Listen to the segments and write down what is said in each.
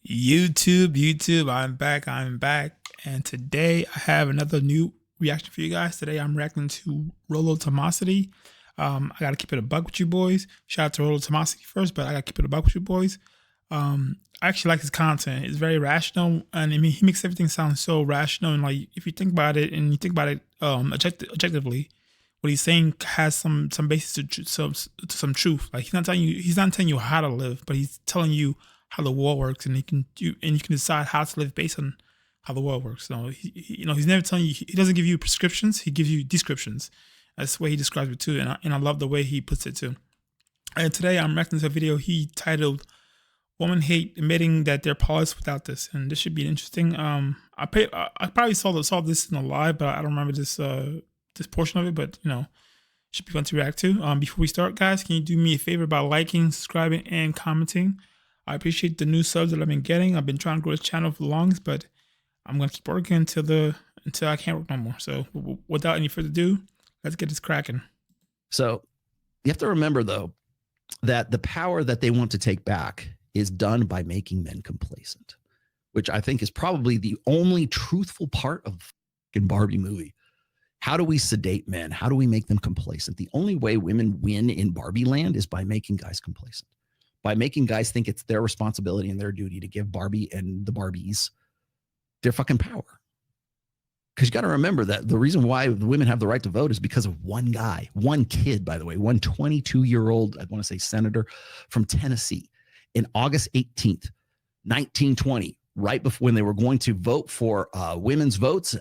YouTube, I'm back, and today I have another new reaction for you guys. Today I'm reacting to Rolo Tomosity. I gotta keep it a buck with you boys. Shout out to Rolo Tomosity first, but I gotta keep it a buck with you boys. I actually like his content. It's very rational, and I mean he makes everything sound so rational. And like if you think about it, and you think about it objectively, what he's saying has some basis to some truth. Like he's not telling you how to live, but he's telling you how the world works, and you can decide how to live based on how the world works. So he's never telling you. He doesn't give you prescriptions. He gives you descriptions. That's the way he describes it too, and I love the way he puts it too. And today I'm reacting to a video he titled "Women Hate Admitting That They're Polished Without This," and this should be interesting. I probably saw this in a live, but I don't remember this portion of it. But should be fun to react to. Before we start, guys, can you do me a favor by liking, subscribing, and commenting? I appreciate the new subs that I've been getting. I've been trying to grow this channel for the longest, but I'm gonna keep working until I can't work no more. So without any further ado, let's get this cracking. So you have to remember, though, that the power that they want to take back is done by making men complacent, which I think is probably the only truthful part of the Barbie movie. How do we sedate men? How do we make them complacent? The only way women win in Barbie land is by making guys complacent, by making guys think it's their responsibility and their duty to give Barbie and the Barbies their fucking power. Because you got to remember that the reason why the women have the right to vote is because of one guy, one kid, by the way, one 22-year-old, I want to say senator from Tennessee, in August 18th, 1920, right before when they were going to vote for women's votes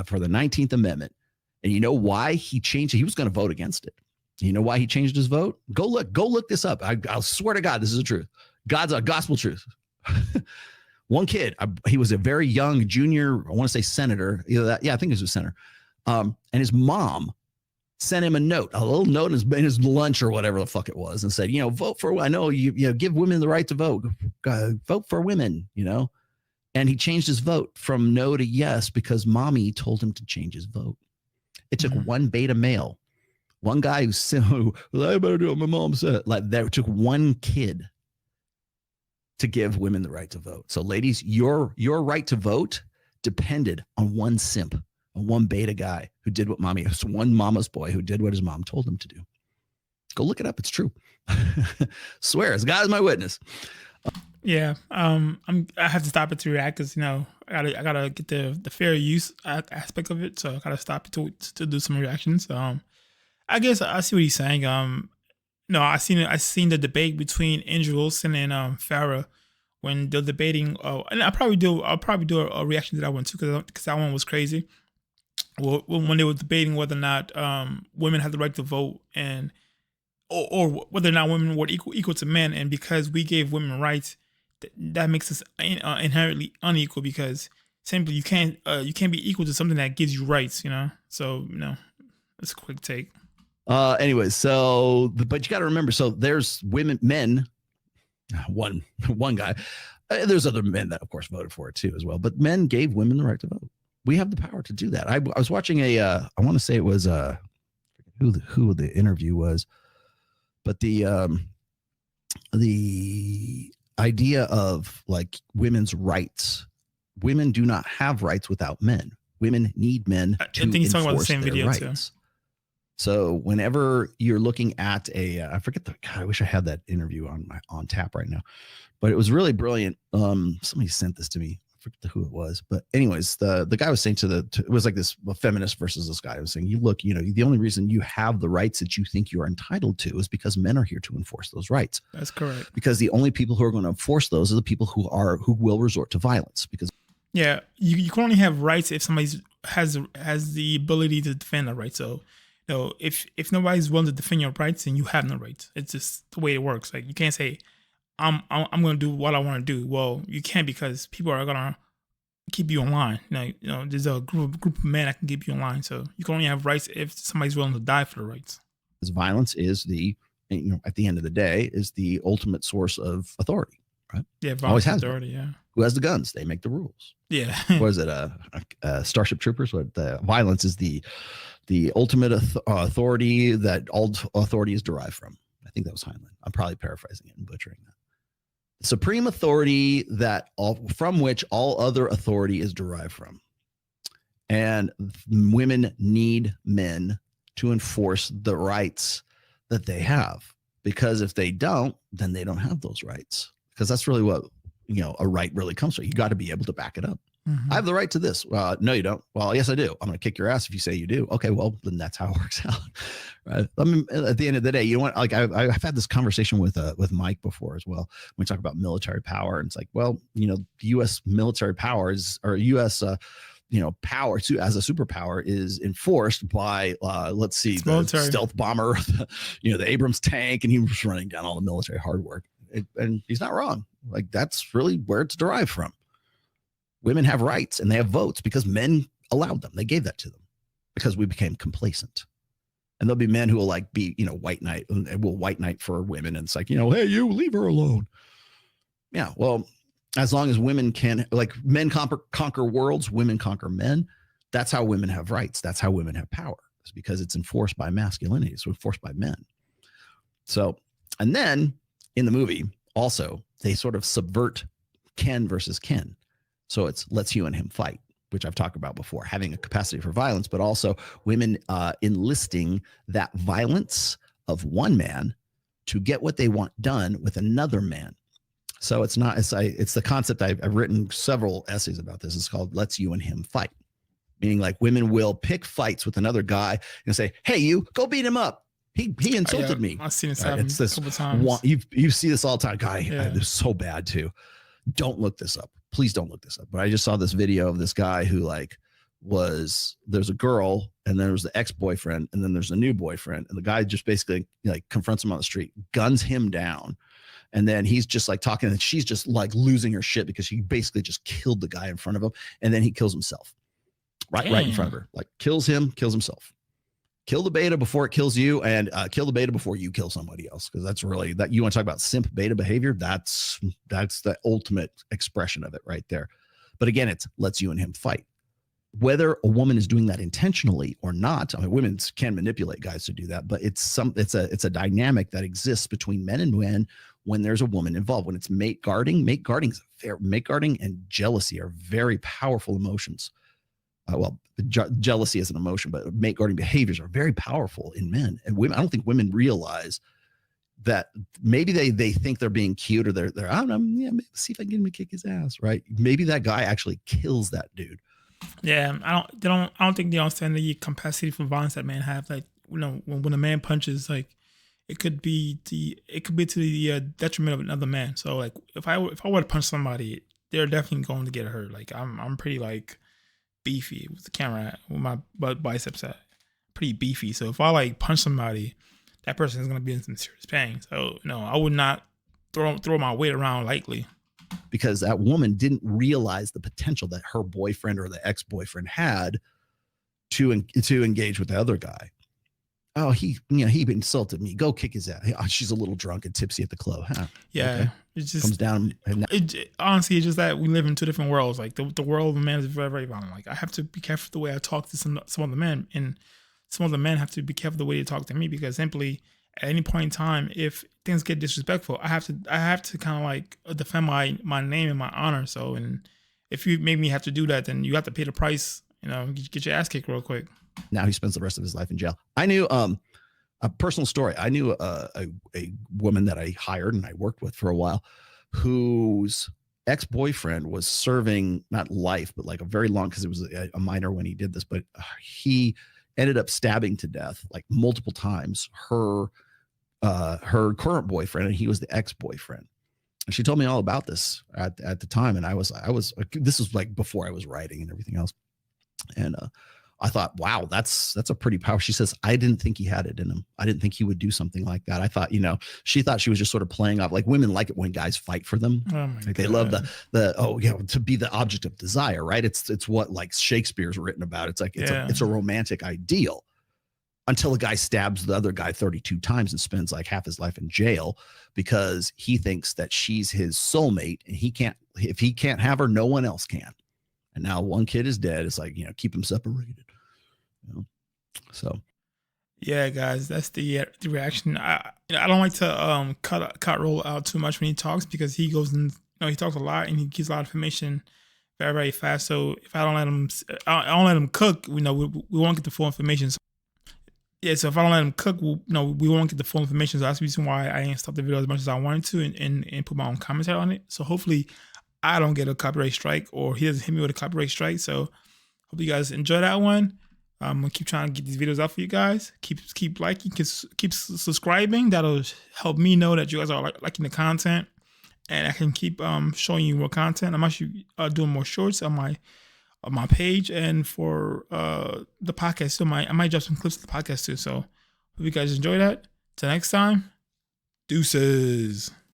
for the 19th Amendment. And you know why he changed it? He was going to vote against it. You know why he changed his vote? Go look this up. I'll swear to God, this is the truth. God's a gospel truth. One kid, he was a very young junior, I want to say senator. Either that, yeah, I think he was a senator. And his mom sent him a little note in his lunch or whatever the fuck it was, and said, vote for. I know you give women the right to vote. Vote for women. And he changed his vote from no to yes because mommy told him to change his vote. It took one beta male. One guy who I better do what my mom said. Like that took one kid to give women the right to vote. So, ladies, your right to vote depended on one simp, on one beta guy who did what one mama's boy who did what his mom told him to do. Go look it up. It's true. Swear, as God is my witness. Yeah, I have to stop it to react because I gotta get the fair use aspect of it. So I gotta stop it to do some reactions. I guess I see what he's saying. I seen the debate between Andrew Wilson and Farrah when they're debating. And I'll probably do a reaction to that one too because that one was crazy. Well, when they were debating whether or not women had the right to vote or whether or not women were equal to men, and because we gave women rights, that makes us inherently unequal because simply you can't be equal to something that gives you rights. So it's a quick take. Anyways, but you got to remember, so there's men, one guy, there's other men that of course voted for it too as well, but men gave women the right to vote. We have the power to do that. I was watching I want to say it was who the interview was, but the idea of like women's rights, women do not have rights without men. Women need men to enforce talking about the same video rights. Too. So whenever you're looking at I forget God, I wish I had that interview on tap right now, but it was really brilliant. Somebody sent this to me. I forget who it was, but anyways, the guy was saying it was like this feminist versus this guy. I was saying, the only reason you have the rights that you think you're entitled to is because men are here to enforce those rights. That's correct. Because the only people who are going to enforce those are the people who will resort to violence. Because you can only have rights if somebody has the ability to defend the right. So if nobody's willing to defend your rights, then you have no rights. It's just the way it works. Like you can't say, I'm going to do what I want to do. Well, you can't because people are gonna keep you in line. There's a group of men that can keep you in line. So you can only have rights if somebody's willing to die for the rights. Because violence is at the end of the day, is the ultimate source of authority, right? Yeah, violence is authority. Yeah. Who has the guns? They make the rules. Yeah. What is it? Starship Troopers. What the violence is the ultimate authority that all authority is derived from. I think that was Heinlein. I'm probably paraphrasing it and butchering that. supreme authority from which all other authority is derived from. And women need men to enforce the rights that they have, because if they don't, then they don't have those rights, because that's really what, a right really comes from. You got to be able to back it up. I have the right to this. No, you don't. Well, yes, I do. I'm going to kick your ass if you say you do. Okay, well, then that's how it works out. Right. I mean, at the end of the day, like I've had this conversation with Mike before as well. We talk about military power, and it's like, well, the U.S. military power or U.S. Power as a superpower is enforced by, let's see, the stealth bomber, the Abrams tank, and he was running down all the military hard work. And he's not wrong. Like, that's really where it's derived from. Women have rights and they have votes because men allowed them. They gave that to them because we became complacent. And there'll be men who will be, white knight, and will white knight for women. And it's like, hey, you leave her alone. Yeah. Well, as long as women can, men conquer worlds, women conquer men. That's how women have rights. That's how women have power. It's because it's enforced by masculinity. It's enforced by men. So, and then in the movie, also, they sort of subvert Ken versus Ken. So it's let's you and him fight, which I've talked about before, having a capacity for violence, but also women enlisting that violence of one man to get what they want done with another man. So it's the concept. I've written several essays about this. It's called let's you and him fight, meaning like women will pick fights with another guy and say, hey, you go beat him up. He insulted me. I've seen this happen a couple times. You see this all the time. Guy, this is so bad too. Don't look this up. Please don't look this up. But I just saw this video of this guy who there's a girl, and then there's the ex-boyfriend, and then there's a new boyfriend. And the guy just basically confronts him on the street, guns him down. And then he's just talking, and she's just losing her shit because he basically just killed the guy in front of him. And then he kills himself right in front of her, kills himself. Kill the beta before it kills you, and kill the beta before you kill somebody else. Because that's really that. You want to talk about simp beta behavior? That's the ultimate expression of it right there. But again, it's lets you and him fight. Whether a woman is doing that intentionally or not, I mean, women can manipulate guys to do that, but it's a dynamic that exists between men and men when there's a woman involved. When it's mate guarding and jealousy are very powerful emotions. Jealousy is an emotion, but mate guarding behaviors are very powerful in men and women. I don't think women realize that. Maybe they think they're being cute, or they're I don't know, maybe see if I can get him to kick his ass, right? Maybe that guy actually kills that dude. Yeah, I don't think they understand the capacity for violence that men have. When a man punches, it could be to the detriment of another man. So if I were to punch somebody, they're definitely going to get hurt. I'm pretty beefy with the camera, with my biceps at pretty beefy. So if I punch somebody, that person is going to be in some serious pain. So I would not throw my weight around lightly. Because that woman didn't realize the potential that her boyfriend or the ex-boyfriend had to engage with the other guy. Oh, he insulted me. Go kick his ass. Oh, she's a little drunk and tipsy at the club. Huh? Yeah, okay. It just comes down. Honestly, it's just that we live in two different worlds. The world of a man is very, very violent. I have to be careful the way I talk to some other men, and some other men have to be careful the way they talk to me, because simply at any point in time, if things get disrespectful, I have to kind of defend my name and my honor. So, and if you make me have to do that, then you have to pay the price. Get your ass kicked real quick. Now he spends the rest of his life in jail. I knew a personal story. I knew a woman that I hired and I worked with for a while, whose ex-boyfriend was serving not life, but a very long, because it was a minor when he did this, but he ended up stabbing to death multiple times her current boyfriend, and he was the ex-boyfriend. And she told me all about this at the time, and I was this was before I was writing and everything else, and I thought, wow, that's a pretty powerful. She says, I didn't think he had it in him. I didn't think he would do something like that. I thought, she thought she was just sort of playing off. Women like it when guys fight for them. Oh my God. They love to be the object of desire, right? It's what Shakespeare's written about. It's it's a romantic ideal, until a guy stabs the other guy 32 times and spends half his life in jail because he thinks that she's his soulmate, and if he can't have her, no one else can. And now one kid is dead. It's keep them separated. So, Yeah, guys, that's the reaction. I don't like to cut roll out too much when he talks because he goes in. He talks a lot and he gives a lot of information very fast. So if I don't let him, I don't let him cook. We won't get the full information. So, yeah, so if I don't let him cook, we won't get the full information. So that's the reason why I ain't stopped the video as much as I wanted to and put my own commentary on it. So hopefully I don't get a copyright strike or he doesn't hit me with a copyright strike. So hope you guys enjoy that one. I'm gonna keep trying to get these videos out for you guys. Keep liking, keep subscribing. That'll help me know that you guys are liking the content, and I can keep showing you more content. I'm actually doing more shorts on my page, and for the podcast too. I might drop some clips of the podcast too. So hope you guys enjoy that. Till next time, deuces.